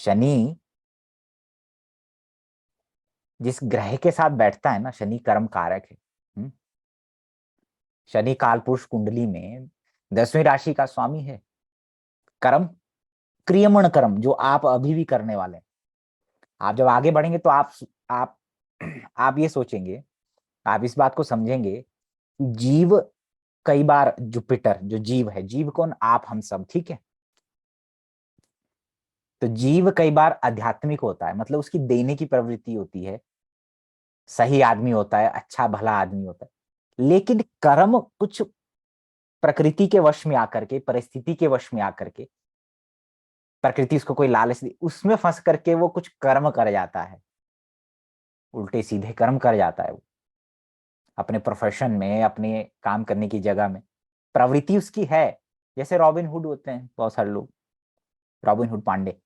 शनि जिस ग्रह के साथ बैठता है ना, शनि कर्म कारक है। हम्म? शनि कालपुरुष कुंडली में 10वीं राशि का स्वामी है। कर्म, क्रियमण कर्म जो आप अभी भी करने वाले हैं। आप जब आगे बढ़ेंगे तो आप आप ये सोचेंगे, आप इस बात को समझेंगे, जीव कई बार जुपिटर जो जीव है, जीव कौन, आप हम सब, ठीक है। तो जीव कई बार आध्यात्मिक होता है, मतलब उसकी देने की प्रवृत्ति होती है, सही आदमी होता है, अच्छा भला आदमी होता है। लेकिन कर्म कुछ प्रकृति के वश में आकर के, परिस्थिति के वश में आकर के, प्रकृति उसको कोई लालच दी, उसमें फंस करके वो कुछ कर्म कर जाता है, उल्टे सीधे कर्म कर जाता है वो, अपने प्रोफेशन में, अपने काम करने की जगह में प्रवृत्ति उसकी है। जैसे रॉबिन हुड होते हैं बहुत सारे लोग, रॉबिन हुड पांडे,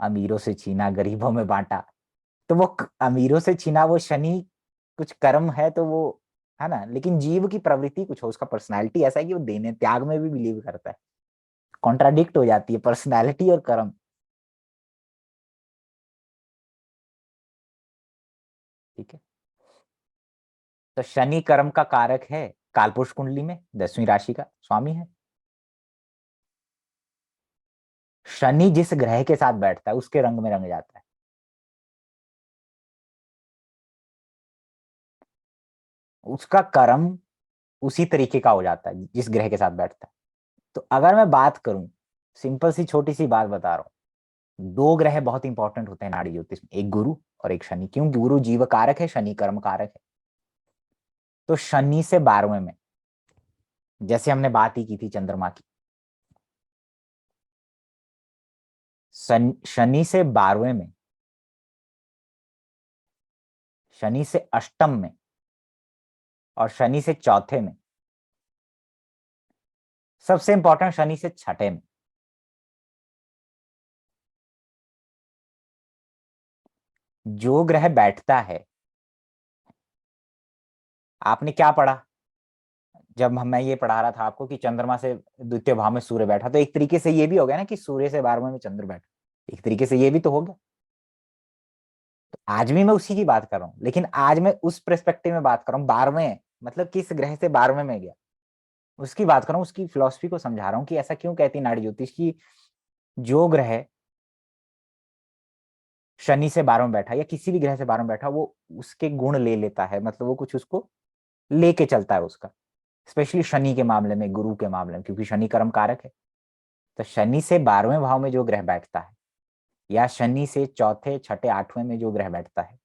अमीरों से छीना गरीबों में बांटा। तो वो अमीरों से छीना वो शनि कुछ कर्म है, तो वो है ना। लेकिन जीव की प्रवृत्ति कुछ हो, उसका पर्सनैलिटी ऐसा है कि वो देने त्याग में भी बिलीव करता है। कॉन्ट्राडिक्ट हो जाती है पर्सनैलिटी और कर्म, ठीक है। तो शनि कर्म का कारक है, कालपुरुष कुंडली में 10वीं राशि का स्वामी है। शनि जिस ग्रह के साथ बैठता है उसके रंग में रंग जाता है। उसका कर्म उसी तरीके का हो जाता है जिस ग्रह के साथ बैठता है। तो अगर मैं बात करूं, सिंपल सी छोटी सी बात बता रहा हूं, दो ग्रह बहुत इंपॉर्टेंट होते हैं नाड़ी ज्योतिष में, एक गुरु और एक शनि। क्यों? गुरु जीव कारक है, शनि कर्म कारक है। तो शनि से 12वें में, जैसे हमने बात ही की थी चंद्रमा की, शनि से 12वें में, शनि से अष्टम में और शनि से चौथे में, सबसे इंपॉर्टेंट शनि से छठे में, जो ग्रह बैठता है, आपने क्या पढ़ा जब मैं ये पढ़ा रहा था आपको कि चंद्रमा से द्वितीय भाव में सूर्य बैठा, तो एक तरीके से ये भी हो गया ना कि सूर्य से 12वें में चंद्र बैठा, एक तरीके से ये भी तो हो गया। तो आज भी मैं उसी की बात कर रहा हूँ, लेकिन आज मैं उस पर्सपेक्टिव में बात कर रहा हूँ, 12वें मतलब किस ग्रह से 12वें में गया उसकी बात कर रहा हूँ, उसकी फिलॉसफी को समझा रहा हूँ कि ऐसा क्यों कहती नाड़ी ज्योतिष की जो ग्रह शनि से 12वें बैठा या किसी भी ग्रह से 12वें बैठा, वो उसके गुण ले लेता है, मतलब वो कुछ उसको लेके चलता है उसका। स्पेशली शनि के मामले में, गुरु के मामले में, क्योंकि शनि कर्म कारक है। तो शनि से 12वें भाव में जो ग्रह बैठता है, या शनि से चौथे छठे आठवें में जो ग्रह बैठता है,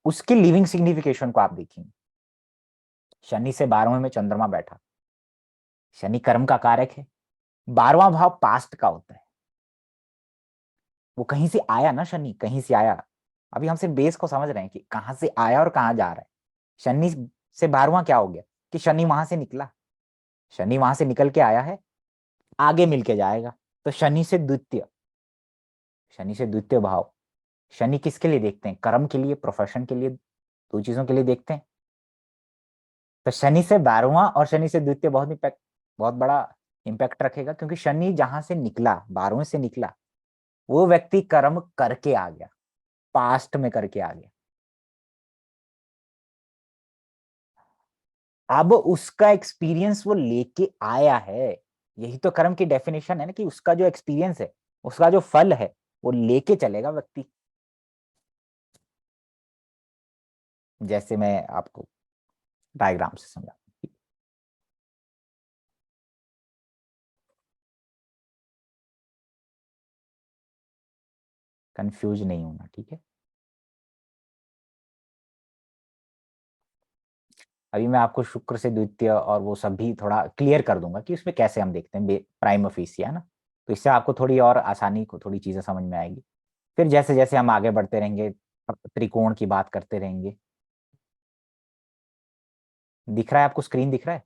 उसके लिविंग सिग्निफिकेशन को आप देखेंगे। शनि से 12वें में चंद्रमा बैठा, शनि कर्म का कारक है। 12वां भाव पास्ट का होता है, वो कहीं से आया ना, शनि कहीं से आया। अभी हम सिर्फ बेस को समझ रहे हैं कि कहां से आया और कहां जा रहा है। शनि से 12वां क्या हो गया कि शनि वहां से निकला, शनि वहां से निकल के आया है, आगे मिलके जाएगा। तो शनि से द्वितीय भाव, शनि किसके लिए देखते हैं? कर्म के लिए, प्रोफेशन के लिए, दो चीजों के लिए देखते हैं। तो शनि से 12वां और शनि से द्वितीय बहुत इम्पैक्ट, बहुत बड़ा इम्पैक्ट रखेगा, क्योंकि शनि जहां से निकला, 12वें से निकला, वो व्यक्ति कर्म करके आ गया, पास्ट में करके आ गया। अब उसका एक्सपीरियंस वो लेके आया है। यही तो कर्म की डेफिनेशन है ना, कि उसका जो एक्सपीरियंस है, उसका जो फल है, वो लेके चलेगा व्यक्ति। जैसे मैं आपको डायग्राम से समझा, कंफ्यूज नहीं होना, ठीक है। अभी मैं आपको शुक्र से द्वितीय और वो सब भी थोड़ा क्लियर कर दूंगा कि उसमें कैसे हम देखते हैं प्राइम ऑफिसिया, है ना। तो इससे आपको थोड़ी और आसानी को थोड़ी चीजें समझ में आएगी। फिर जैसे जैसे हम आगे बढ़ते रहेंगे, त्रिकोण की बात करते रहेंगे। दिख रहा है आपको? स्क्रीन दिख रहा है?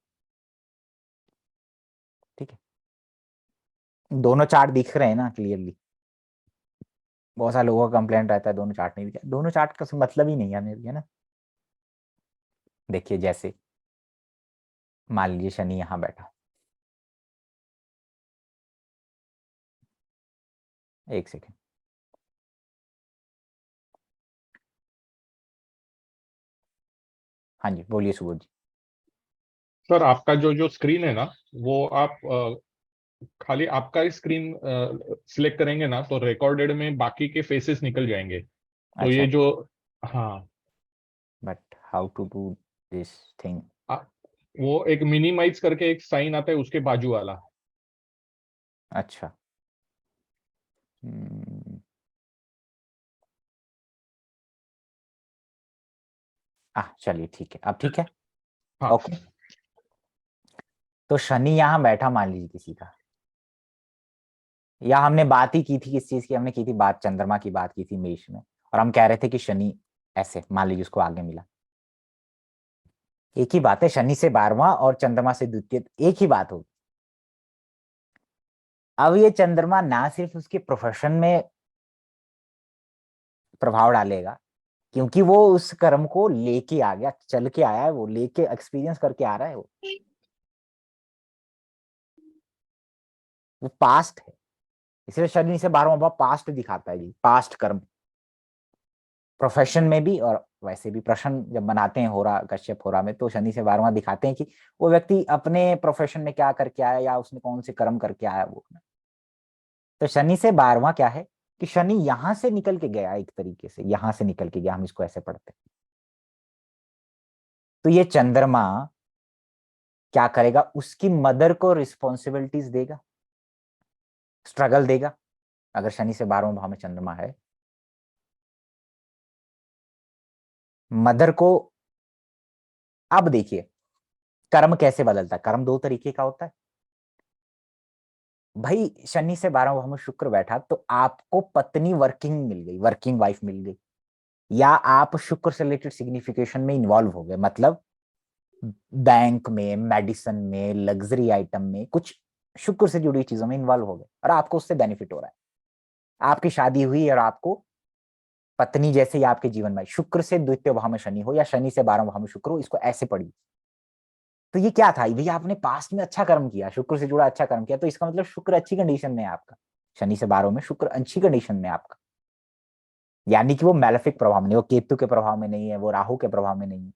ठीक है, दोनों चार्ट दिख रहे हैं ना क्लियरली? बहुत सारे लोगों का कंप्लेंट रहता है दोनों चार्ट नहीं दिखा, दोनों चार्ट का मतलब ही नहीं है मेरे, है ना। देखिए, जैसे मान लीजिए शनि यहाँ बैठा, एक सेकेंड। हाँ जी, बोलिए सुबोध जी। सर आपका जो जो स्क्रीन है ना, वो आप खाली आपका ही स्क्रीन सिलेक्ट करेंगे ना, तो रिकॉर्डेड में बाकी के फेसेस निकल जाएंगे। तो अच्छा, ये जो, हाँ, but how to do this thing? आ, वो एक मिनिमाइज करके एक साइन आता है उसके बाजू वाला। अच्छा। हम्म, चलिए ठीक है, अब ठीक है। हाँ। ओके। तो शनि यहाँ बैठा मान लीजिए किसी का, या हमने बात ही की थी किस चीज की, हमने की थी बात, चंद्रमा की बात की थी मेष में, और हम कह रहे थे कि शनि ऐसे मान लीजिए उसको आगे मिला। एक ही बात है, शनि से 12वां और चंद्रमा से द्वितीय, एक ही बात होगी। अब ये चंद्रमा ना सिर्फ उसके प्रोफेशन में प्रभाव डालेगा, क्योंकि वो उस कर्म को लेके आ गया, चल के आया है, वो लेके एक्सपीरियंस करके आ रहा है, वो पास्ट है। इसलिए शनि से 12वां भाव पास्ट दिखाता है जी, पास्ट कर्म, प्रोफेशन में भी और वैसे भी। प्रश्न जब बनाते हैं होरा कश्यप होरा में, तो शनि से 12वां दिखाते हैं कि वो व्यक्ति अपने प्रोफेशन में क्या करके आया, या उसने कौन से कर्म करके आया वो। तो शनि से 12वां क्या है कि शनि यहां से निकल के गया, एक तरीके से यहां से निकल के गया, हम इसको ऐसे पढ़ते हैं। तो ये चंद्रमा क्या करेगा, उसकी मदर को रिस्पॉन्सिबिलिटीज देगा, स्ट्रगल देगा। अगर शनि से 12वां भाव में चंद्रमा है, मदर को। अब देखिए कर्म कैसे बदलता है, कर्म दो तरीके का होता है भाई। शनि से 12वां भाव में शुक्र बैठा, तो आपको पत्नी वर्किंग मिल गई, वर्किंग वाइफ मिल गई, या आप शुक्र से रिलेटेड सिग्निफिकेशन में इन्वॉल्व हो गए, मतलब बैंक में, मेडिसिन में, लग्जरी आइटम में, कुछ शुक्र से जुड़ी चीजों में इन्वॉल्व हो गए, और आपको उससे बेनिफिट हो रहा है। आपकी शादी हुई और आपको पत्नी जैसे ही आपके जीवन में, शुक्र से द्वितीय भाव में शनि हो या शनि से 12वां भाव में शुक्र हो, इसको ऐसे पढ़िए। तो ये क्या था भैया, आपने पास्ट में अच्छा कर्म किया, शुक्र से जुड़ा अच्छा कर्म किया, तो इसका मतलब शुक्र अच्छी कंडीशन में है आपका। शनि से 12 में शुक्र अच्छी कंडीशन में है आपका, यानी कि वो मैलेफिक प्रभाव में नहीं, वो केतु के प्रभाव में नहीं है, वो राहु के प्रभाव में नहीं है।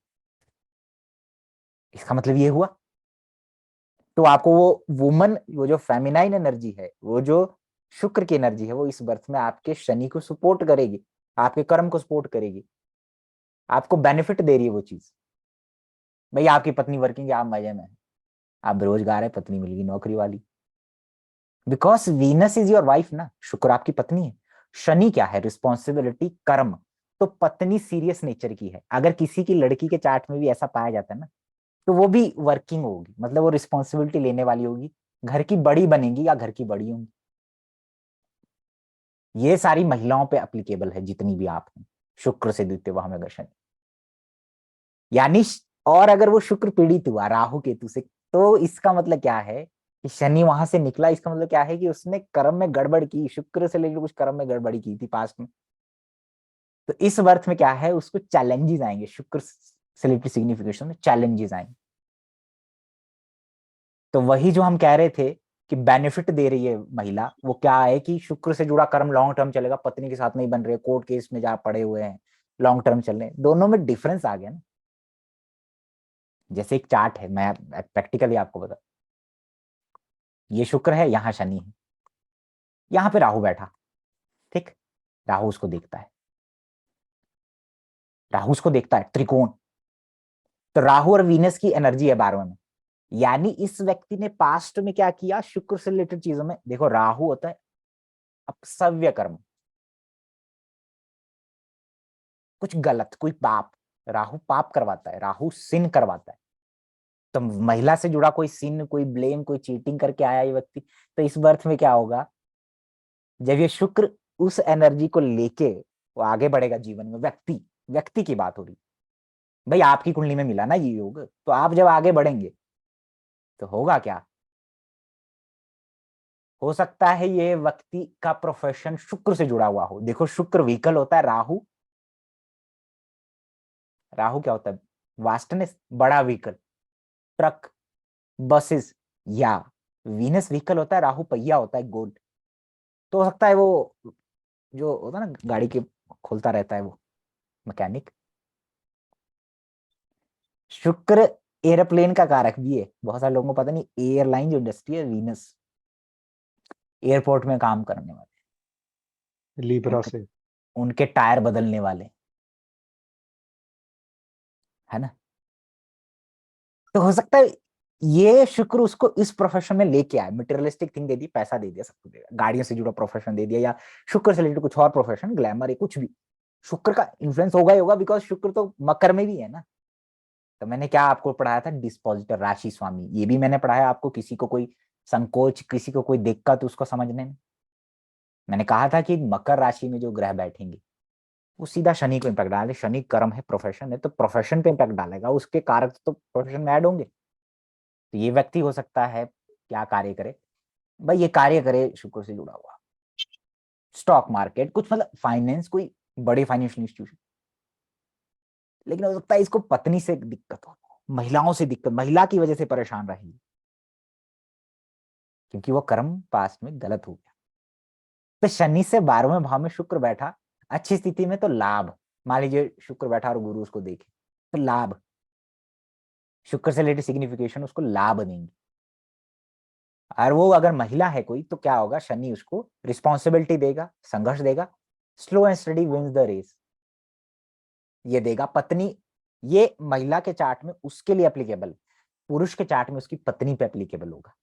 इसका मतलब ये हुआ, तो आपको वो वुमन, वो जो फेमिनाइन एनर्जी है, वो जो शुक्र की एनर्जी है, वो इस बर्थ में आपके शनि को सपोर्ट करेगी, आपके कर्म को सपोर्ट करेगी, आपको बेनिफिट दे रही है वो चीज। भाई आपकी पत्नी वर्किंग है, आप मजे में हैं, आप बेरोजगार है, पत्नी मिल गई नौकरी वाली, because Venus is your wife ना, शुक्र आपकी पत्नी है। शनि क्या है, रिस्पॉन्सिबिलिटी, कर्म। तो पत्नी सीरियस नेचर की है, अगर किसी की लड़की के चार्ट में भी ऐसा पाया जाता है ना, तो वो भी वर्किंग होगी, मतलब वो रिस्पॉन्सिबिलिटी लेने वाली होगी, घर की बड़ी बनेगी या घर की बड़ी होंगी। ये सारी महिलाओं पे एप्लीकेबल है, जितनी भी आप हैं, शुक्र से द्वितीय भाव में अगर शनि, यानी और अगर वो शुक्र पीड़ित हुआ राहु केतु से, तो इसका मतलब क्या है कि शनि वहां से निकला, इसका मतलब क्या है कि उसने कर्म में गड़बड़ की, शुक्र से लेकर कुछ कर्म में गड़बड़ी की थी पास्ट में। तो इस वर्थ में क्या है, उसको चैलेंजेस आएंगे, शुक्र से रिलेटेड सिग्निफिकेशन में चैलेंजेस आएंगे। तो वही जो हम कह रहे थे कि बेनिफिट दे रही है महिला, वो क्या है कि शुक्र से जुड़ा कर्म लॉन्ग टर्म चलेगा, पत्नी के साथ नहीं बन रहे, कोर्ट केस में जा पड़े हुए हैं, लॉन्ग टर्म चल रहे हैं, दोनों में डिफरेंस आ गया ना। जैसे एक चार्ट है, मैं प्रैक्टिकली आपको बता, ये शुक्र है, यहाँ शनि है, यहाँ पे राहु बैठा, ठीक। राहु उसको देखता है, राहु उसको देखता है त्रिकोण। तो राहु और वीनस की एनर्जी है 12वें में, यानी इस व्यक्ति ने पास्ट में क्या किया, शुक्र से रिलेटेड चीजों में। देखो राहु होता है अपसव्य कर्म, कुछ गलत, कोई पाप, राहु पाप करवाता है, राहु सिन करवाता है। तो महिला से जुड़ा कोई सिन, कोई ब्लेम, कोई चीटिंग करके आया ये व्यक्ति, तो इस बर्थ में क्या होगा, जब ये शुक्र उस एनर्जी को लेके वो आगे बढ़ेगा जीवन में, व्यक्ति, व्यक्ति की बात हो रही, भाई आपकी कुंडली में मिला ना ये योग, तो आप जब आगे बढ़ेंगे तो होगा क्या, हो सकता है ये व्यक्ति का प्रोफेशन शुक्र से जुड़ा हुआ हो। देखो शुक्र व्हीकल होता है, राहु, राहु क्या होता है, वास्टनेस, बड़ा व्हीकल, ट्रक, बसेस, या वीनस व्हीकल होता है, राहु पहिया होता है, गोल। तो हो सकता है वो जो होता है ना गाड़ी के खोलता रहता है वो मैकेनिक। शुक्र एयरप्लेन का कारक भी है, बहुत सारे लोगों को पता नहीं, एयरलाइन जो इंडस्ट्री है, वीनस, एयरपोर्ट में काम करने वाले, लिब्रा उनके से। उनके टायर बदलने वाले, है ना। तो हो सकता है ये शुक्र उसको इस प्रोफेशन में लेके आए, मटेरियलिस्टिक थिंग दे दी, पैसा दे दिया, सब कुछ दे दिया, गाड़ियों से जुड़ा प्रोफेशन दे दिया, या शुक्र से रिलेटेड कुछ और प्रोफेशन, ग्लैमर या कुछ भी। शुक्र का इन्फ्लुएंस होगा ही होगा, बिकॉज शुक्र तो मकर में भी है ना। तो मैंने क्या आपको पढ़ाया था, डिस्पोजिटर, राशि स्वामी, ये भी मैंने पढ़ाया आपको। किसी को कोई संकोच, किसी को कोई दिक्कत उसको समझने में, मैंने कहा था कि मकर राशि में जो ग्रह बैठेंगे वो सीधा शनि को इम्पैक्ट डाले। शनि कर्म है, प्रोफेशन है, तो प्रोफेशन पे इम्पैक्ट डालेगा, उसके कारक तो प्रोफेशन में ऐड होंगे। तो ये व्यक्ति हो सकता है क्या कार्य करे, भाई ये कार्य करे शुक्र से जुड़ा हुआ, स्टॉक मार्केट, कुछ मतलब फाइनेंस, कोई बड़ी फाइनेंशियल इंस्टीट्यूशन। लेकिन हो सकता है इसको पत्नी से दिक्कत हो, महिलाओं से दिक्कत, महिला की वजह से परेशान रहेगी, क्योंकि वो कर्म पास्ट में गलत हो गया। तो शनि से 12वें भाव में शुक्र बैठा अच्छी स्थिति में तो लाभ, मान लीजिए शुक्र बैठा और गुरु उसको देखे तो लाभ, शुक्र से रिलेटेड सिग्निफिकेशन उसको लाभ देंगे। और वो अगर महिला है कोई तो क्या होगा, शनि उसको रिस्पॉन्सिबिलिटी देगा, संघर्ष देगा, slow and steady wins the race, ये देगा। पत्नी, ये महिला के चार्ट में उसके लिए एप्लीकेबल, पुरुष के चार्ट में उसकी पत्नी पे एप्लीकेबल होगा,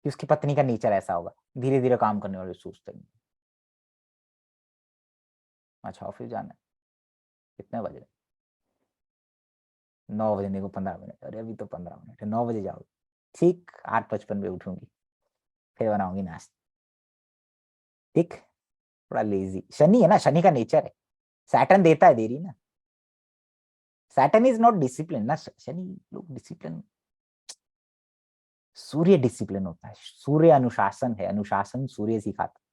कि उसकी पत्नी का नेचर ऐसा होगा, धीरे धीरे काम करने वाले, सोचते नहीं। अच्छा ऑफिस जाना है, कितने बजे, 9 बजे को 15 मिनट, अरे अभी तो 15 मिनट है, 9 बजे जाओगे, ठीक 8:55 पे उठूंगी, फिर बनाऊंगी नाश्ता, ठीक। थोड़ा लेजी, शनि है ना, शनि का नेचर है, सैटर्न देता है देरी ना, सैटर्न इज नॉट डिसिप्लिन ना, शनि लोग डिसिप्लिन, सूर्य डिसिप्लिन होता है, सूर्य अनुशासन है, अनुशासन सूर्य सिखाता है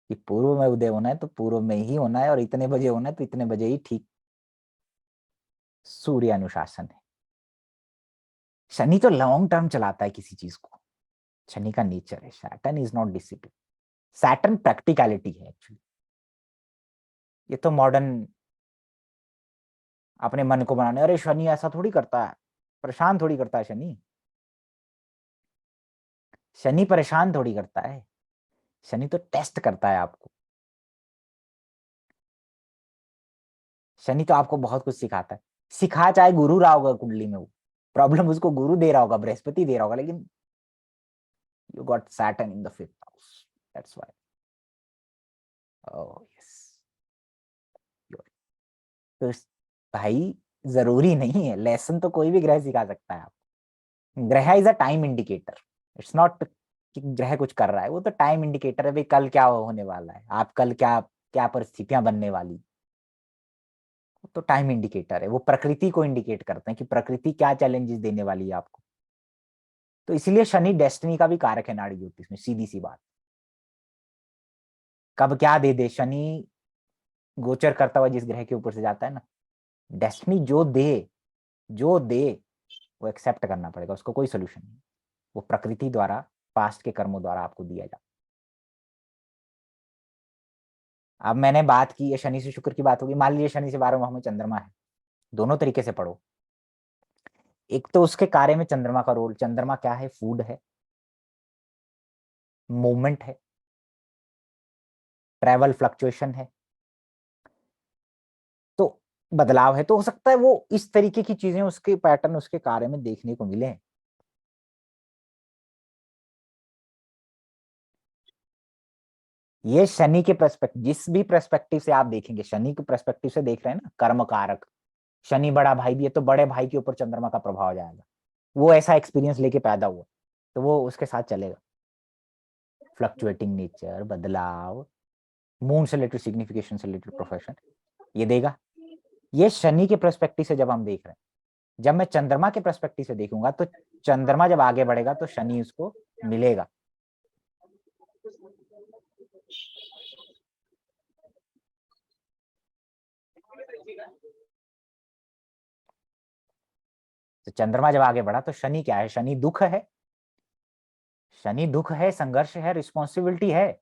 कि पूर्व में उदय होना है तो पूर्व में ही होना है, और इतने बजे होना है तो इतने बजे ही ठीक, सूर्य अनुशासन है। शनि तो लॉन्ग टर्म चलाता है किसी चीज को, शनि का नेचर है, Saturn is not discipline, Saturn practicality है एक्चुअली। ये तो मॉडर्न अपने मन को बनाने, अरे शनि ऐसा थोड़ी करता है, परेशान थोड़ी करता है शनि, शनि परेशान थोड़ी करता है, शनि तो टेस्ट करता है आपको, शनि तो आपको बहुत कुछ सिखाता है, सिखा चाहे गुरु रहा होगा कुंडली में, वो प्रॉब्लम उसको गुरु दे रहा होगा, बृहस्पति दे रहा होगा, लेकिन you got Saturn in the 5th house, that's why. Oh yes, तो भाई जरूरी नहीं है, लेसन तो कोई भी ग्रह सिखा सकता है आपको। ग्रह is a time indicator, it's not कि ग्रह कुछ कर रहा है, वो तो टाइम इंडिकेटर है, भाई कल क्या होने वाला है, आप कल क्या क्या परिस्थितियां बनने वाली, वो तो टाइम इंडिकेटर है, वो प्रकृति को इंडिकेट करते हैं कि प्रकृति क्या चैलेंजेस देने वाली है आपको। तो इसलिए शनि डेस्टिनी का भी कारक है नाड़ी ज्योतिष में, सीधी सी बात। कब क्या दे दे शनि, गोचर करता हुआ जिस ग्रह के ऊपर से जाता है ना, डेस्टिनी जो दे, जो दे वो एक्सेप्ट करना पड़ेगा, उसको कोई सोल्यूशन नहीं, वो प्रकृति द्वारा, पास्ट के कर्मों द्वारा आपको दिया जाता। अब मैंने बात की है शनि से शुक्र की बात होगी, मान लीजिए शनि से 12वें भाव में चंद्रमा है, दोनों तरीके से पढ़ो। एक तो उसके कार्य में चंद्रमा का रोल, चंद्रमा क्या है, फूड है, मूवमेंट है, ट्रेवल फ्लक्चुएशन है, तो बदलाव है, तो हो सकता है वो इस तरीके की चीजें उसके पैटर्न उसके कार्य में देखने को मिले। ये शनि के पर्सपेक्टिव, जिस भी पर्सपेक्टिव से आप देखेंगे, शनि के पर्सपेक्टिव से देख रहे हैं ना, कर्म कारक, शनि बड़ा भाई भी है, तो बड़े भाई के ऊपर चंद्रमा का प्रभाव आ जाएगा, वो ऐसा एक्सपीरियंस लेके पैदा हुआ, तो वो उसके साथ चलेगा, फ्लक्चुएटिंग नेचर, बदलाव, मून से रिलेटेड, सिग्निफिकेशन से रिलेटेड प्रोफेशन, ये देगा। ये शनि के पर्सपेक्टिव से जब हम देख रहे हैं, जब मैं चंद्रमा के पर्सपेक्टिव से देखूंगा तो चंद्रमा जब आगे बढ़ेगा तो शनि उसको मिलेगा। तो चंद्रमा जब आगे बढ़ा तो शनि क्या है, शनि दुख है, शनि दुख है, संघर्ष है, रिस्पॉन्सिबिलिटी है।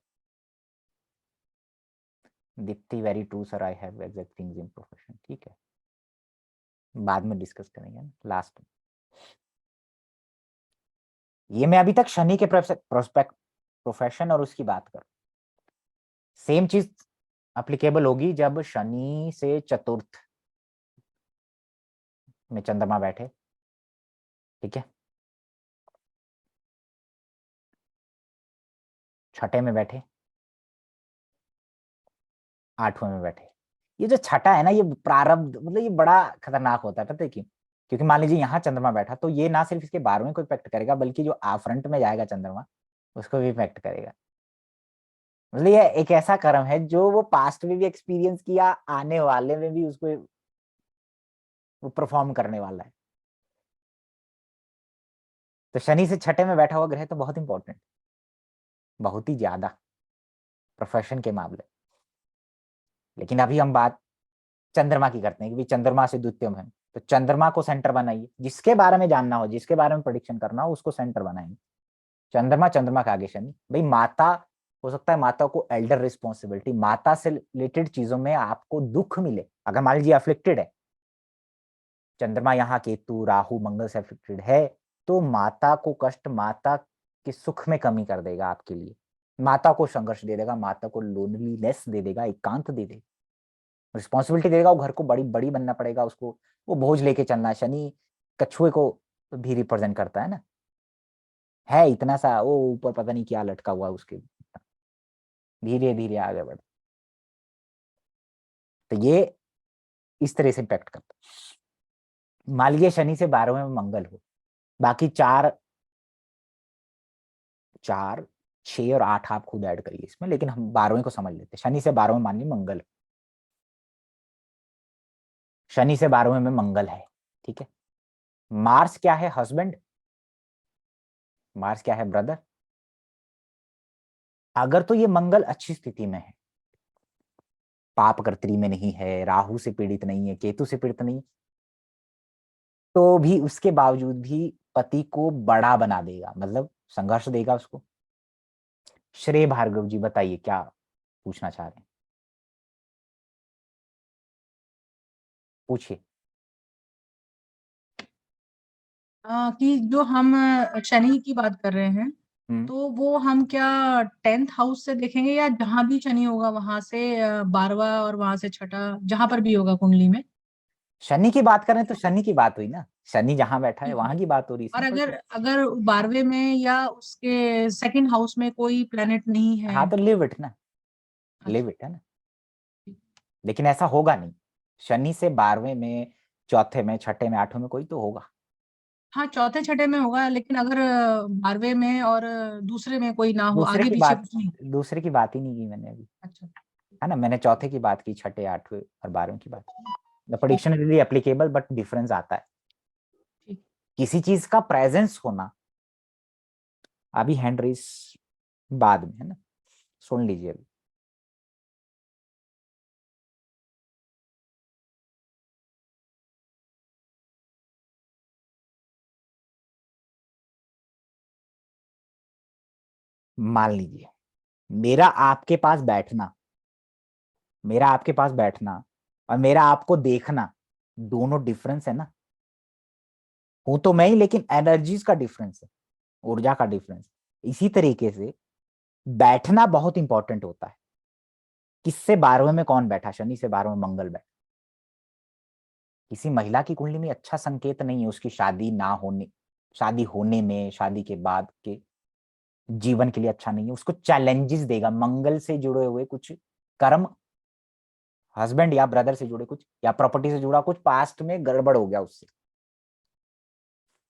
Deepti very true sir, I have exact things in profession. ठीक है, बाद में डिस्कस करेंगे ना लास्ट में। ये मैं अभी तक शनि के प्रोस्पेक्ट प्रोफेशन और उसकी बात कर, सेम चीज अप्लीकेबल होगी जब शनि से चतुर्थ में चंद्रमा बैठे। ठीक है, छठे में बैठे, आठवें में बैठे। ये जो छठा है ना, ये प्रारब्ध, मतलब ये बड़ा खतरनाक होता है, पता है क्यों? क्योंकि मान लीजिए यहाँ चंद्रमा बैठा, तो ये ना सिर्फ इसके 12वें को इफेक्ट करेगा, बल्कि जो फ्रंट में जाएगा चंद्रमा, उसको भी इफेक्ट करेगा। मतलब ये एक ऐसा कर्म है जो वो पास्ट में भी एक्सपीरियंस किया, आने वाले में भी उसको वो परफॉर्म करने वाला है। तो शनि से छठे में बैठा हुआ ग्रह तो बहुत इंपॉर्टेंट, बहुत ही ज्यादा प्रोफेशन के मामले। लेकिन अभी हम बात चंद्रमा की करते हैं कि चंद्रमा से द्वितीय है, तो चंद्रमा को सेंटर बनाइए। जिसके बारे में जानना हो, जिसके बारे में प्रोडिक्शन करना हो, उसको सेंटर बनाएंगे। चंद्रमा, चंद्रमा के आगे शनि। भाई माता, हो सकता है माता को एल्डर रिस्पॉन्सिबिलिटी, माता से रिलेटेड चीजों में आपको दुख मिले। अगर मान लीजिए अफ्लिक्टेड है, चंद्रमा यहाँ केतु राहु मंगल से अफेक्टेड है, तो माता को कष्ट, माता के सुख में कमी कर देगा आपके लिए, माता को संघर्ष दे देगा, माता को लोनलीनेस दे देगा, एकांत दे देगा, रिस्पॉन्सिबिलिटी दे देगा। वो घर को बड़ी बड़ी बनना पड़ेगा उसको, वो बोझ लेके चलना है। शनि कछुए को भी रिप्रेजेंट करता है ना, है इतना सा, वो ऊपर पता नहीं क्या लटका हुआ उसके, धीरे धीरे आगे बढ़। तो ये इस तरह से इम्पैक्ट करता है। मान लीजिए शनि से 12वें में मंगल हो, बाकी चार, 4, 6 और 8 आप खुद ऐड करिए इसमें, लेकिन हम 12वें को समझ लेते हैं। शनि से 12वें मान लीजिए मंगल, शनि से 12वें में मंगल है। ठीक है, मार्स क्या है? हस्बैंड। मार्स क्या है? ब्रदर। अगर तो ये मंगल अच्छी स्थिति में है, पाप कर्त्री में नहीं है, राहु से पीड़ित नहीं है, केतु से पीड़ित नहीं, तो भी उसके बावजूद भी पति को बड़ा बना देगा, मतलब संघर्ष देगा उसको। श्रेय भार्गव जी बताइए क्या पूछना चाह रहे हैं, पूछिए। कि जो हम शनि की बात कर रहे हैं, हम्म, तो वो हम क्या 10th हाउस से देखेंगे, या जहां भी शनि होगा वहां से 12वां और वहां से छठा, जहां पर भी होगा कुंडली में? शनि की बात करें तो शनि की बात हुई ना, शनि जहां बैठा है ठीक है। वहां की बात हो रही, और सिंपल अगर सी। अगर 12वें में या उसके सेकंड हाउस में कोई प्लेनेट नहीं है? हाँ तो लिव इट ना, अच्छा। लिव इट है ना। लेकिन ऐसा होगा नहीं, शनि से 12वें में, चौथे में, छठे में, आठवें में कोई तो होगा। हाँ, चौथे छठे में होगा, लेकिन अगर 12वें में और दूसरे में कोई ना हो, दूसरे आगे की पीछे बात, कुछ नहीं? दूसरे की बात ही नहीं की मैंने अभी, अच्छा। है ना। मैंने चौथे की बात की, छठे, आठवें और 12वें की बात की। The prediction is applicable, but difference आता है ठीक। किसी चीज का प्रेजेंस होना। अभी हैंड रेस बाद में, है ना, सुन लीजिए अभी। मान लीजिए मेरा आपके पास बैठना, मेरा आपके पास बैठना और मेरा आपको देखना, दोनों डिफरेंस है ना। हूं तो मैं ही, लेकिन एनर्जीज का डिफरेंस है, ऊर्जा का डिफरेंस। इसी तरीके से बैठना बहुत इंपॉर्टेंट होता है। किससे 12वें में कौन बैठा? शनि से 12वें में मंगल बैठा। किसी महिला की कुंडली में अच्छा संकेत नहीं है उसकी शादी ना होने, शादी होने में, शादी के बाद के जीवन के लिए अच्छा नहीं है, उसको चैलेंजेस देगा। मंगल से जुड़े हुए कुछ कर्म, हस्बैंड या ब्रदर से जुड़े कुछ, या प्रॉपर्टी से जुड़ा कुछ पास्ट में गड़बड़ हो गया उससे,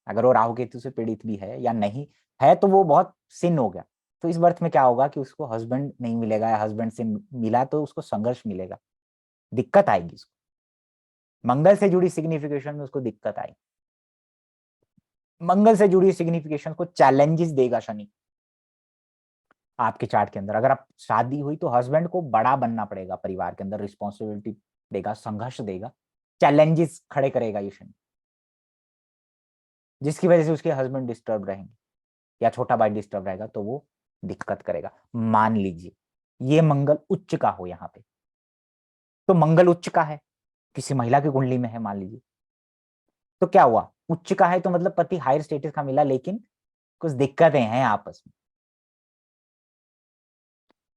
अगर वो राहु केतु से पीड़ित भी है या नहीं है, तो वो बहुत सिन हो गया। तो इस बर्थ में क्या होगा कि उसको हस्बैंड नहीं मिलेगा, या हस्बैंड से मिला तो उसको संघर्ष मिलेगा, दिक्कत आएगी उसको। मंगल से जुड़ी सिग्निफिकेशन में उसको दिक्कत आएगी, मंगल से जुड़ी सिग्निफिकेशन को चैलेंजेस देगा शनि आपके चार्ट के अंदर। अगर आप शादी हुई तो हस्बैंड को बड़ा बनना पड़ेगा परिवार के अंदर, रिस्पॉन्सिबिलिटी देगा, संघर्ष देगा, चैलेंजेस खड़े करेगा ये शनि, जिसकी वजह से उसके हस्बैंड डिस्टर्ब रहेंगे। या छोटा भाई डिस्टर्ब रहेगा तो वो दिक्कत करेगा। मान लीजिए ये मंगल उच्च का हो यहाँ पे, तो मंगल उच्च का है, किसी महिला की कुंडली में है मान लीजिए, तो क्या हुआ, उच्च का है तो मतलब पति हायर स्टेटस का मिला, लेकिन कुछ दिक्कतें हैं आपस में।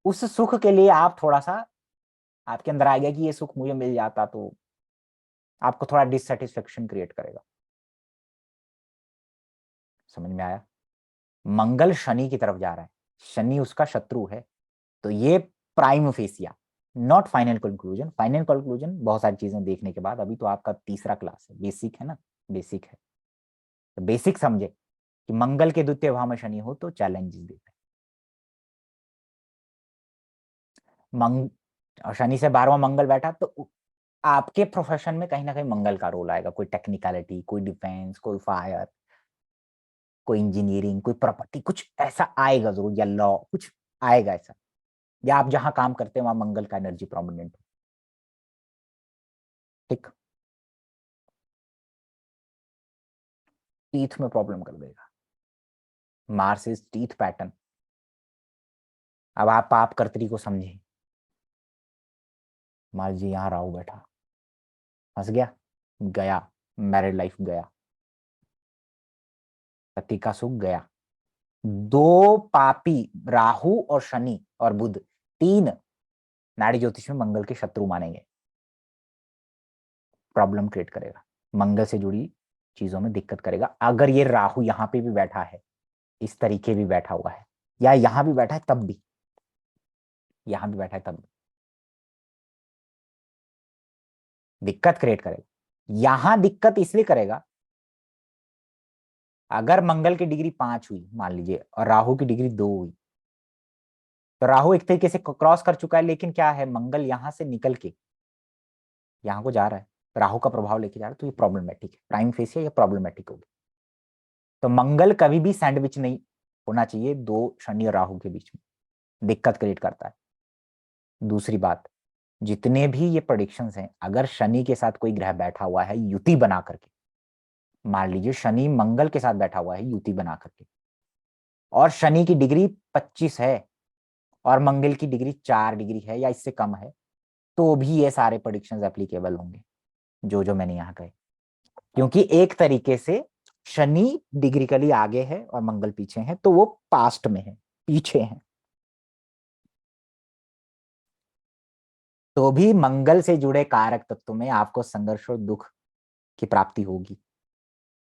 उस सुख के लिए आप थोड़ा सा, आपके अंदर आ गया कि ये सुख मुझे मिल जाता, तो आपको थोड़ा डिससेटिस्फेक्शन क्रिएट करेगा। समझ में आया? मंगल शनि की तरफ जा रहा है, शनि उसका शत्रु है, तो ये prime fascia, not final conclusion. Final conclusion बहुत सारी चीजें देखने के बाद, अभी तो आपका तीसरा क्लास है, बेसिक है ना, बेसिक है, तो बेसिक समझे कि मंगल के द्वितीय भाव में शनि हो तो चैलेंजेस देता है। शनि से 12वां मंगल बैठा तो आपके प्रोफेशन में कहीं ना कहीं मंगल का रोल आएगा, कोई टेक्निकलिटी, कोई डिफेंस, कोई फायर, कोई इंजीनियरिंग, कोई प्रॉपर्टी, कुछ ऐसा आएगा जरूर, या लॉ, कुछ आएगा ऐसा, या आप जहां काम करते हैं वहां मंगल का एनर्जी प्रोमिनेंट। ठीक, टीथ में प्रॉब्लम कर देगा, मार्स इज टीथ पैटर्न। अब आप पाप कर्तरी को समझे, मान लीजिए यहाँ राहु बैठा, फंस गया, गया, मैरिड लाइफ गया, पति का सुख गया। दो पापी, राहु और शनि और बुध, तीन नाड़ी ज्योतिष में मंगल के शत्रु मानेंगे, प्रॉब्लम क्रिएट करेगा, मंगल से जुड़ी चीजों में दिक्कत करेगा। अगर ये राहु यहाँ पे भी बैठा है, इस तरीके भी बैठा हुआ है, या यहाँ भी बैठा है तब भी, यहाँ भी बैठा है तब भी दिक्कत क्रिएट करेगा। यहां दिक्कत इसलिए करेगा, अगर मंगल की डिग्री 5 हुई मान लीजिए और राहु की डिग्री 2 हुई, तो राहु एक तरीके से क्रॉस कर चुका है, लेकिन क्या है, मंगल यहां से निकल के यहां को जा रहा है, राहु का प्रभाव लेके जा रहा है, तो ये प्रॉब्लमेटिक है, प्राइम फेस है, ये प्रॉब्लमेटिक होगी। तो मंगल कभी भी सैंडविच नहीं होना चाहिए दो शनि और राहु के बीच में, दिक्कत क्रिएट करता है। दूसरी बात, जितने भी ये प्रेडिक्शंस हैं, अगर शनि के साथ कोई ग्रह बैठा हुआ है युति बना करके, मान लीजिए शनि मंगल के साथ बैठा हुआ है युति बना करके, और शनि की डिग्री 25 है और मंगल की डिग्री 4 डिग्री है या इससे कम है, तो भी ये सारे प्रेडिक्शंस एप्लीकेबल होंगे जो जो मैंने यहाँ कहे, क्योंकि एक तरीके से शनि डिग्रिकली आगे है और मंगल पीछे है, तो वो पास्ट में है, पीछे है, तो भी मंगल से जुड़े कारक तत्व में आपको संघर्ष और दुख की प्राप्ति होगी,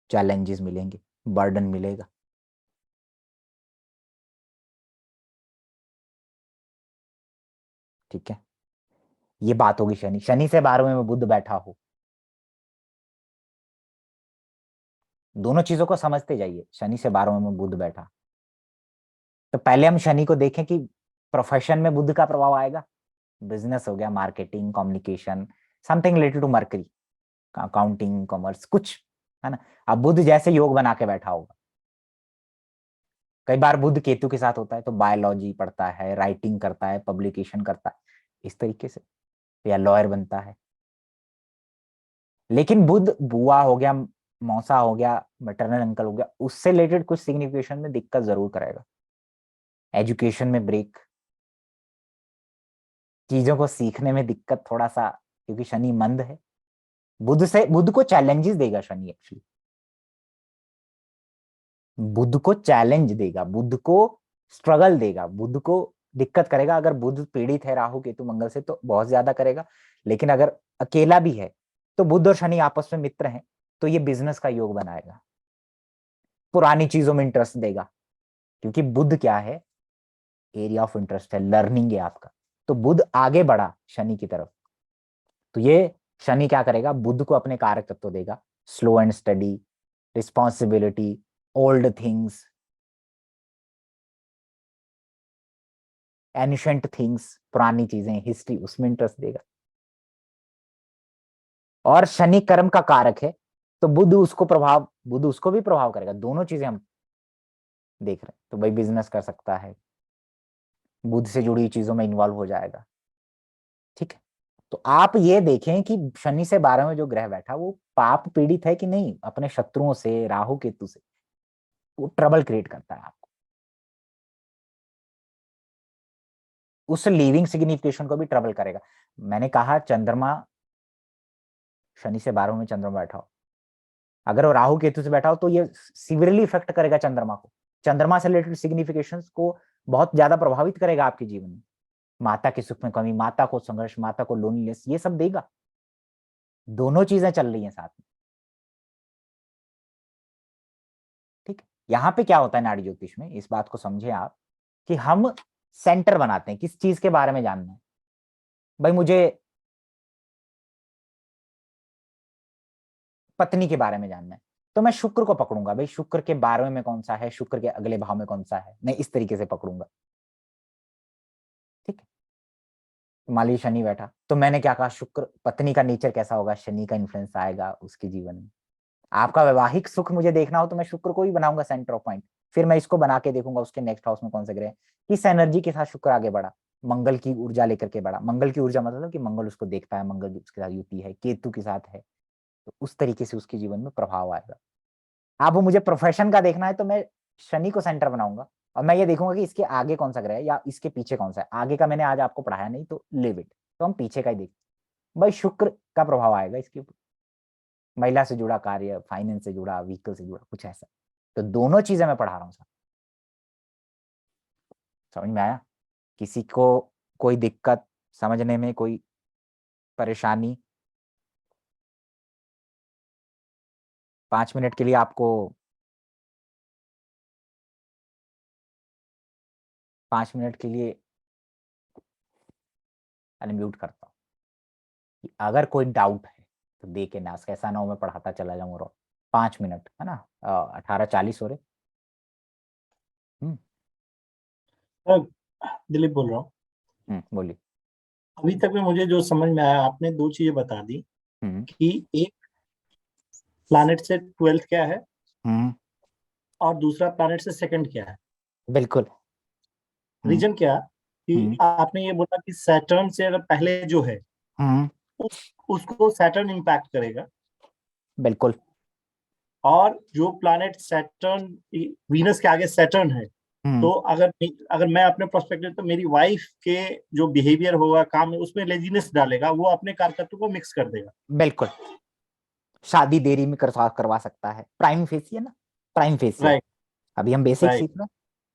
चैलेंजेस मिलेंगे, बर्डन मिलेगा। ठीक है, ये बात होगी शनि। शनि से 12वें में बुध बैठा हो, दोनों चीजों को समझते जाइए। शनि से 12वें में बुध बैठा, तो पहले हम शनि को देखें कि प्रोफेशन में बुध का प्रभाव आएगा, बिजनेस हो गया, marketing, communication, something related to Mercury, accounting, commerce, कुछ है ना। अब बुध जैसे योग बना के बैठा होगा, कई बार बुध केतु के साथ होता है तो बायोलॉजी पढ़ता है, राइटिंग करता है, पब्लिकेशन करता है, इस तरीके से, या लॉयर बनता है। लेकिन बुध बुआ हो गया, मौसा हो गया, मैटरनल अंकल हो गया, उससे रिलेटेड कुछ सिग्निफिकेशन में दिक्कत जरूर करेगा, एजुकेशन में ब्रेक, चीजों को सीखने में दिक्कत थोड़ा सा, क्योंकि शनि मंद है। बुध को चैलेंजेस देगा शनि, एक्चुअली बुध को चैलेंज देगा, बुध को स्ट्रगल देगा, बुध को दिक्कत करेगा। अगर बुध पीड़ित है राहु केतु मंगल से तो बहुत ज्यादा करेगा, लेकिन अगर अकेला भी है तो बुध और शनि आपस में मित्र हैं, तो ये बिजनेस का योग बनाएगा, पुरानी चीजों में इंटरेस्ट देगा, क्योंकि बुध क्या है, एरिया ऑफ इंटरेस्ट है, लर्निंग है आपका। तो बुध आगे बढ़ा शनि की तरफ, तो ये शनि क्या करेगा, बुध को अपने कारक तत्व देगा, slow and study, responsibility, old things, ancient things, पुरानी चीजें, हिस्ट्री, उसमें इंटरेस्ट देगा। और शनि कर्म का कारक है, तो बुध उसको भी प्रभाव करेगा, दोनों चीजें हम देख रहे हैं। तो भाई बिजनेस कर सकता है, बुध से जुड़ी चीजों में इन्वॉल्व हो जाएगा। ठीक है, तो आप ये देखें कि शनि से 12 में जो ग्रह बैठा वो पाप पीड़ित है कि नहीं, अपने शत्रुओं से, राहु केतु से, वो ट्रबल क्रिएट करता है आपको। उस लिविंग सिग्निफिकेशन को भी ट्रबल करेगा। मैंने कहा चंद्रमा शनि से 12 में चंद्रमा बैठा हो, अगर वो राहु केतु से बैठा हो तो ये सीवियरली इफेक्ट करेगा चंद्रमा को। चंद्रमा से रिलेटेड सिग्निफिकेशंस को बहुत ज्यादा प्रभावित करेगा आपके जीवन में। माता के सुख में कमी, माता को संघर्ष, माता को लोनलीनेस, ये सब देगा। दोनों चीजें चल रही हैं साथ में। ठीक है, यहाँ पे क्या होता है नाड़ी ज्योतिष में, इस बात को समझे आप, कि हम सेंटर बनाते हैं किस चीज के बारे में जानना है। भाई मुझे पत्नी के बारे में जानना है, तो मैं शुक्र को पकड़ूंगा। भाई शुक्र के 12वें में कौन सा है, शुक्र के अगले भाव में कौन सा है, मैं इस तरीके से पकड़ूंगा। ठीक है, मान लीजिए शनि बैठा, तो मैंने क्या कहा, शुक्र पत्नी का नेचर कैसा होगा, शनि का इन्फ्लुएंस आएगा उसके जीवन में। आपका वैवाहिक सुख मुझे देखना हो तो मैं शुक्र को ही बनाऊंगा सेंटर ऑफ पॉइंट। फिर मैं इसको बना के देखूंगा उसके नेक्स्ट हाउस में कौन सा ग्रह है, किस एनर्जी के साथ शुक्र आगे बढ़ा, मंगल की ऊर्जा लेकर के बढ़ा। मंगल की ऊर्जा मतलब कि मंगल उसको देखता है, मंगल उसके साथ युति है, केतु के साथ है, तो उस तरीके से उसके जीवन में प्रभाव आएगा। अब मुझे प्रोफेशन का देखना है तो मैं शनि को सेंटर बनाऊंगा और मैं ये देखूंगा कि इसके आगे कौन सा ग्रह है या इसके पीछे कौन सा है। आगे का मैंने आज आपको पढ़ाया नहीं तो लिव इट, तो हम पीछे का ही देखते। भाई शुक्र का प्रभाव आएगा इसके ऊपर, महिला से जुड़ा कार्य, फाइनेंस से जुड़ा, व्हीकल से जुड़ा, कुछ ऐसा। तो दोनों चीजें मैं पढ़ा रहा हूँ सर, समझ में आया? किसी को कोई दिक्कत समझने में, कोई परेशानी? 5 मिनट के लिए आपको 5 मिनट के लिए अनम्यूट करता हूँ कि अगर कोई डाउट है तो दे के नास, कैसा ना हो मैं पढ़ाता चला जाऊँ। और 5 मिनट है ना, 18:40 हो रहे। दिलीप बोल रहा हूँ। बोलिए। अभी तक में मुझे जो समझ में आया, आपने दो चीजें बता दी कि एक प्लैनेट से 12th क्या है और दूसरा प्लैनेट से सेकंड क्या है। बिल्कुल। रीजन क्या कि आपने ये बोला कि सैटर्न से अगर पहले जो है उसको सैटर्न इम्पैक्ट करेगा, बिल्कुल। और जो प्लैनेट सैटर्न, वीनस के आगे सैटर्न है, तो अगर मैं अपने पर्सपेक्टिव, तो मेरी वाइफ के जो बिहेवियर होगा काम में, उसमें लेजीनेस डालेगा, वो अपने कारकत्व को मिक्स कर देगा। बिल्कुल, शादी देरी में करवा सकता है। प्राइम फेसिया ना, प्राइम फेसिया। राइट, अभी हम बेसिक सीख रहे हैं,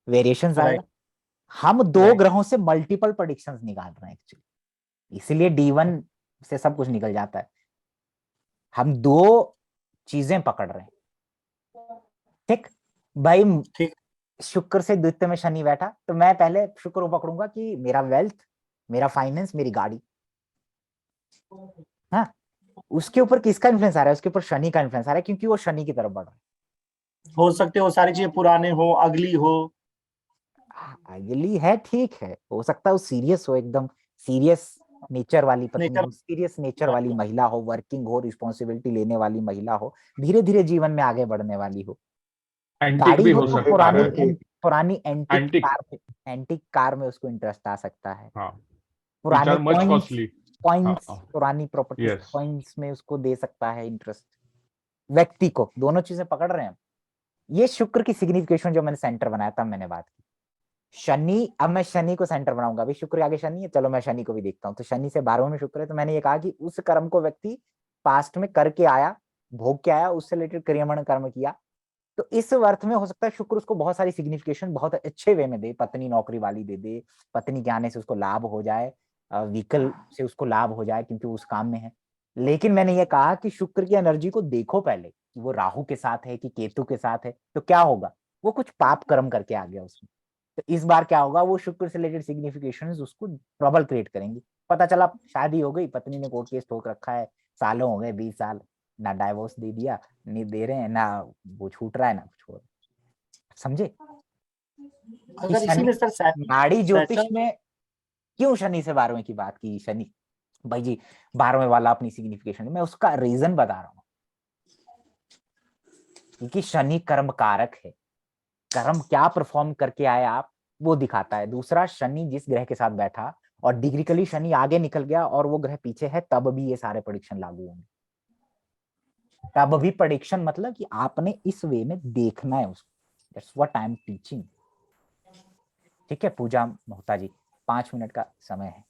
वेरिएशंस आएगा। हम दो ग्रहों से मल्टीपल प्रेडिक्शंस निकाल रहे हैं एक्चुअली, इसलिए D1 से सब कुछ निकल जाता है। हम दो चीजें पकड़ रहे हैं। ठीक भाई, ठीक। शुक्र से द्वितीय में शनि बैठा तो मैं पहले शुक्र को पकड़ूंगा कि मेरा वेल्थ, मेरा फाइनेंस, मेरी गाड़ी। हाँ, उसके ऊपर किसका इन्फ्लुएंस आ रहा है? उसके ऊपर शनि का इन्फ्लुएंस आ रहा है, क्योंकि वो शनि की तरफ बढ़ रहा है। हो सकते हो सारी चीजें पुराने हो, अगली हो, अगली है, ठीक है, हो सकता है वो सीरियस हो, एकदम सीरियस नेचर वाली पत्नी हो, सीरियस नेचर वाली महिला हो, वर्किंग हो, रिस्पॉन्सिबिलिटी लेने वाली महिला हो, धीरे धीरे जीवन में आगे बढ़ने वाली हो। एंटिक भी हो तो सकता है। पुरानी एंटिक कार में उसको इंटरेस्ट आ सकता है। हाँ, पुराने कॉइन्स, हाँ, पुरानी प्रॉपर्टी कॉइन्स में उसको दे सकता है इंटरेस्ट। व्यक्ति को दोनों चीजें पकड़ रहे हैं। ये शुक्र की सिग्निफिकेशन जो मैंने सेंटर बनाया था, मैंने बात की। शनि, अब मैं शनि को सेंटर बनाऊंगा। अभी शुक्र आगे शनि है, चलो मैं शनि को भी देखता हूँ। तो शनि से 12वें में शुक्र है, तो मैंने ये कहा कि उस कर्म को व्यक्ति पास्ट में करके आया, भोग के आया, उससे रिलेटेड क्रियामण कर्म किया। तो इस अर्थ में हो सकता है शुक्र उसको बहुत सारी सिग्निफिकेशन बहुत अच्छे वे में दे। पत्नी नौकरी वाली दे दे, पत्नी के आने से उसको लाभ हो जाए, व्हीकल से उसको लाभ हो जाए क्योंकि उस काम में है। लेकिन मैंने ये कहा कि शुक्र की एनर्जी को देखो पहले कि वो राहु के साथ है कि केतु के साथ है, तो क्या होगा? वो कुछ पाप कर्म करके आ गया उसमें। तो इस बार क्या होगा, वो शुक्र से रिलेटेड सिग्निफिकेशन उसको ट्रबल क्रिएट करेंगी। पता चला शादी हो गई, पत्नी ने कोर्ट केस ठोक रखा है, सालों हो गए, 20 साल, ना डाइवोर्स दे दिया, नहीं दे रहे हैं, ना वो छूट रहा है, ना कुछ हो रहा है। समझे? अगर इसी में सर नाड़ी ज्योतिष में क्यों शनि से 12वें की बात की? शनि भाई जी 12वें वाला अपनी सिग्निफिकेशन, मैं उसका रीजन बता रहा हूँ, क्योंकि शनि कर्म कारक है। कर्म क्या परफॉर्म करके आए आप, वो दिखाता है। दूसरा, शनि जिस ग्रह के साथ बैठा और डिग्रिकली शनि आगे निकल गया और वो ग्रह पीछे है, तब भी ये सारे प्रेडिक्शन लागू होंगे। तब भी प्रेडिक्शन मतलब कि आपने इस वे में देखना है उसको। That's what I am teaching. ठीक है पूजा मोहता जी, 5 मिनट का समय है।